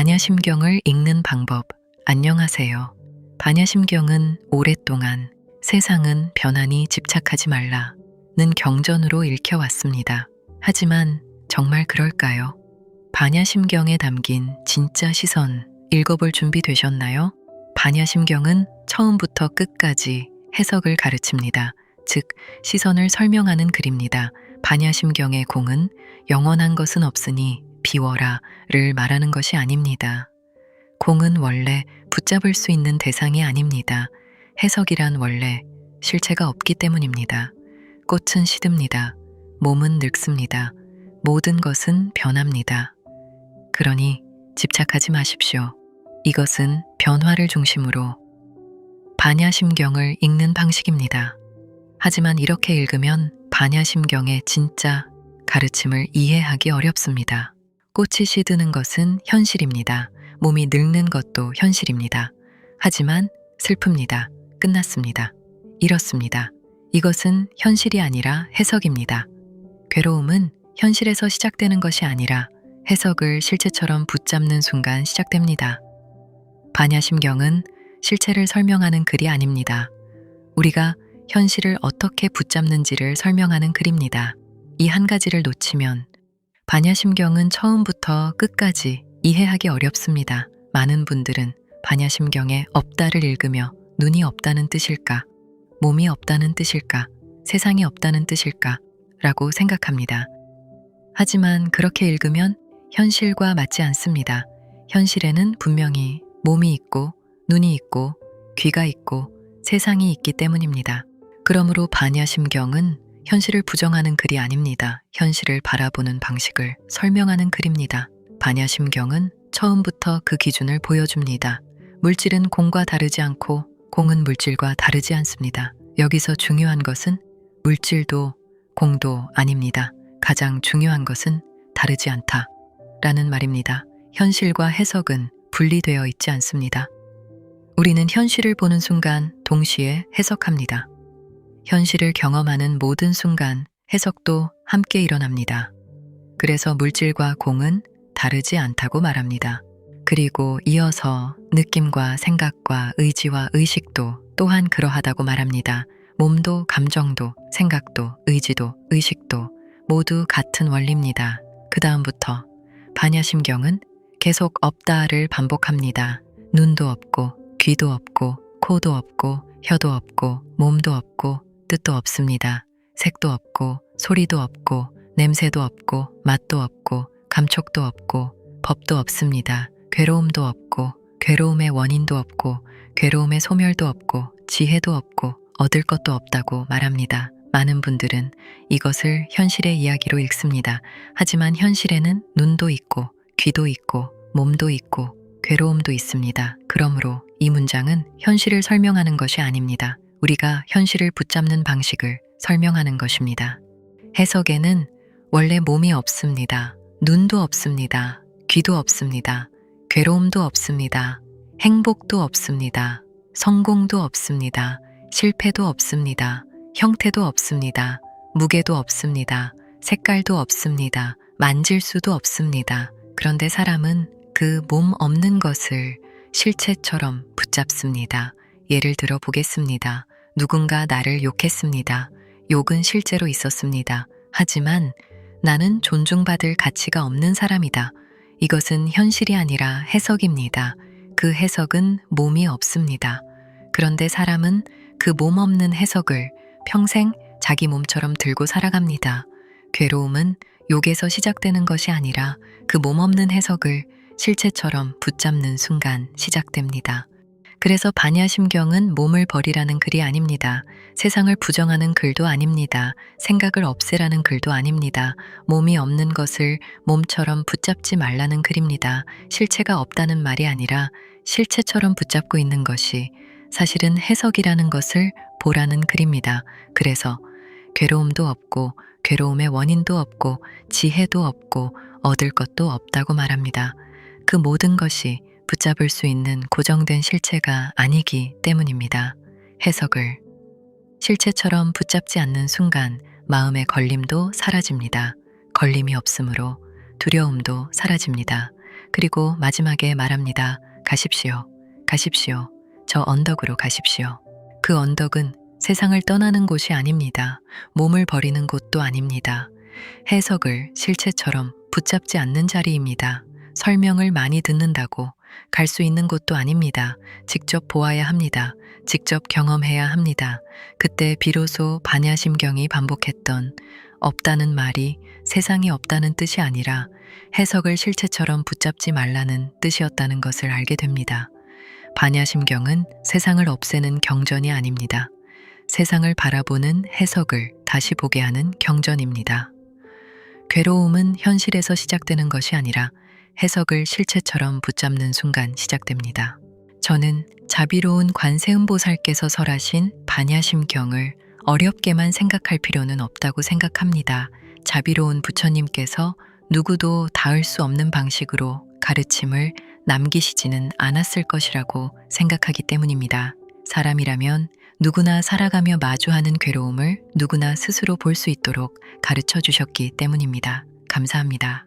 반야심경을 읽는 방법. 안녕하세요. 반야심경은 오랫동안 세상은 변하니 집착하지 말라는 경전으로 읽혀왔습니다. 하지만 정말 그럴까요? 반야심경에 담긴 진짜 시선 읽어볼 준비 되셨나요? 반야심경은 처음부터 끝까지 해석을 가르칩니다. 즉, 시선을 설명하는 글입니다. 반야심경의 공은 영원한 것은 없으니 비워라를 말하는 것이 아닙니다. 공은 원래 붙잡을 수 있는 대상이 아닙니다. 해석이란 원래 실체가 없기 때문입니다. 꽃은 시듭니다. 몸은 늙습니다. 모든 것은 변합니다. 그러니 집착하지 마십시오. 이것은 변화를 중심으로 반야심경을 읽는 방식입니다. 하지만 이렇게 읽으면 반야심경의 진짜 가르침을 이해하기 어렵습니다. 꽃이 시드는 것은 현실입니다. 몸이 늙는 것도 현실입니다. 하지만 슬픕니다. 끝났습니다. 이렇습니다. 이것은 현실이 아니라 해석입니다. 괴로움은 현실에서 시작되는 것이 아니라 해석을 실체처럼 붙잡는 순간 시작됩니다. 반야심경은 실체를 설명하는 글이 아닙니다. 우리가 현실을 어떻게 붙잡는지를 설명하는 글입니다. 이 한 가지를 놓치면 반야심경은 처음부터 끝까지 이해하기 어렵습니다. 많은 분들은 반야심경에 없다를 읽으며 눈이 없다는 뜻일까, 몸이 없다는 뜻일까, 세상이 없다는 뜻일까 라고 생각합니다. 하지만 그렇게 읽으면 현실과 맞지 않습니다. 현실에는 분명히 몸이 있고 눈이 있고 귀가 있고 세상이 있기 때문입니다. 그러므로 반야심경은 현실을 부정하는 글이 아닙니다. 현실을 바라보는 방식을 설명하는 글입니다. 반야심경은 처음부터 그 기준을 보여줍니다. 물질은 공과 다르지 않고 공은 물질과 다르지 않습니다. 여기서 중요한 것은 물질도 공도 아닙니다. 가장 중요한 것은 다르지 않다라는 말입니다. 현실과 해석은 분리되어 있지 않습니다. 우리는 현실을 보는 순간 동시에 해석합니다. 현실을 경험하는 모든 순간 해석도 함께 일어납니다. 그래서 물질과 공은 다르지 않다고 말합니다. 그리고 이어서 느낌과 생각과 의지와 의식도 또한 그러하다고 말합니다. 몸도 감정도 생각도 의지도 의식도 모두 같은 원리입니다. 그 다음부터 반야심경은 계속 없다를 반복합니다. 눈도 없고 귀도 없고 코도 없고 혀도 없고 몸도 없고 뜻도 없습니다. 색도 없고 소리도 없고 냄새도 없고 맛도 없고 감촉도 없고 법도 없습니다. 괴로움도 없고 괴로움의 원인도 없고 괴로움의 소멸도 없고 지혜도 없고 얻을 것도 없다고 말합니다. 많은 분들은 이것을 현실의 이야기로 읽습니다. 하지만 현실에는 눈도 있고 귀도 있고 몸도 있고 괴로움도 있습니다. 그러므로 이 문장은 현실을 설명하는 것이 아닙니다. 우리가 현실을 붙잡는 방식을 설명하는 것입니다. 해석에는 원래 몸이 없습니다. 눈도 없습니다. 귀도 없습니다. 괴로움도 없습니다. 행복도 없습니다. 성공도 없습니다. 실패도 없습니다. 형태도 없습니다. 무게도 없습니다. 색깔도 없습니다. 만질 수도 없습니다. 그런데 사람은 그 몸 없는 것을 실체처럼 붙잡습니다. 예를 들어 보겠습니다. 누군가 나를 욕했습니다. 욕은 실제로 있었습니다. 하지만 나는 존중받을 가치가 없는 사람이다. 이것은 현실이 아니라 해석입니다. 그 해석은 몸이 없습니다. 그런데 사람은 그 몸 없는 해석을 평생 자기 몸처럼 들고 살아갑니다. 괴로움은 욕에서 시작되는 것이 아니라 그 몸 없는 해석을 실체처럼 붙잡는 순간 시작됩니다. 그래서 반야심경은 몸을 버리라는 글이 아닙니다. 세상을 부정하는 글도 아닙니다. 생각을 없애라는 글도 아닙니다. 몸이 없는 것을 몸처럼 붙잡지 말라는 글입니다. 실체가 없다는 말이 아니라 실체처럼 붙잡고 있는 것이 사실은 해석이라는 것을 보라는 글입니다. 그래서 괴로움도 없고 괴로움의 원인도 없고 지혜도 없고 얻을 것도 없다고 말합니다. 그 모든 것이 붙잡을 수 있는 고정된 실체가 아니기 때문입니다. 해석을 실체처럼 붙잡지 않는 순간 마음의 걸림도 사라집니다. 걸림이 없으므로 두려움도 사라집니다. 그리고 마지막에 말합니다. 가십시오. 가십시오. 저 언덕으로 가십시오. 그 언덕은 세상을 떠나는 곳이 아닙니다. 몸을 버리는 곳도 아닙니다. 해석을 실체처럼 붙잡지 않는 자리입니다. 설명을 많이 듣는다고 갈 수 있는 곳도 아닙니다. 직접 보아야 합니다. 직접 경험해야 합니다. 그때 비로소 반야심경이 반복했던 없다는 말이 세상이 없다는 뜻이 아니라 해석을 실체처럼 붙잡지 말라는 뜻이었다는 것을 알게 됩니다. 반야심경은 세상을 없애는 경전이 아닙니다. 세상을 바라보는 해석을 다시 보게 하는 경전입니다. 괴로움은 현실에서 시작되는 것이 아니라 해석을 실체처럼 붙잡는 순간 시작됩니다. 저는 자비로운 관세음보살께서 설하신 반야심경을 어렵게만 생각할 필요는 없다고 생각합니다. 자비로운 부처님께서 누구도 닿을 수 없는 방식으로 가르침을 남기시지는 않았을 것이라고 생각하기 때문입니다. 사람이라면 누구나 살아가며 마주하는 괴로움을 누구나 스스로 볼 수 있도록 가르쳐 주셨기 때문입니다. 감사합니다.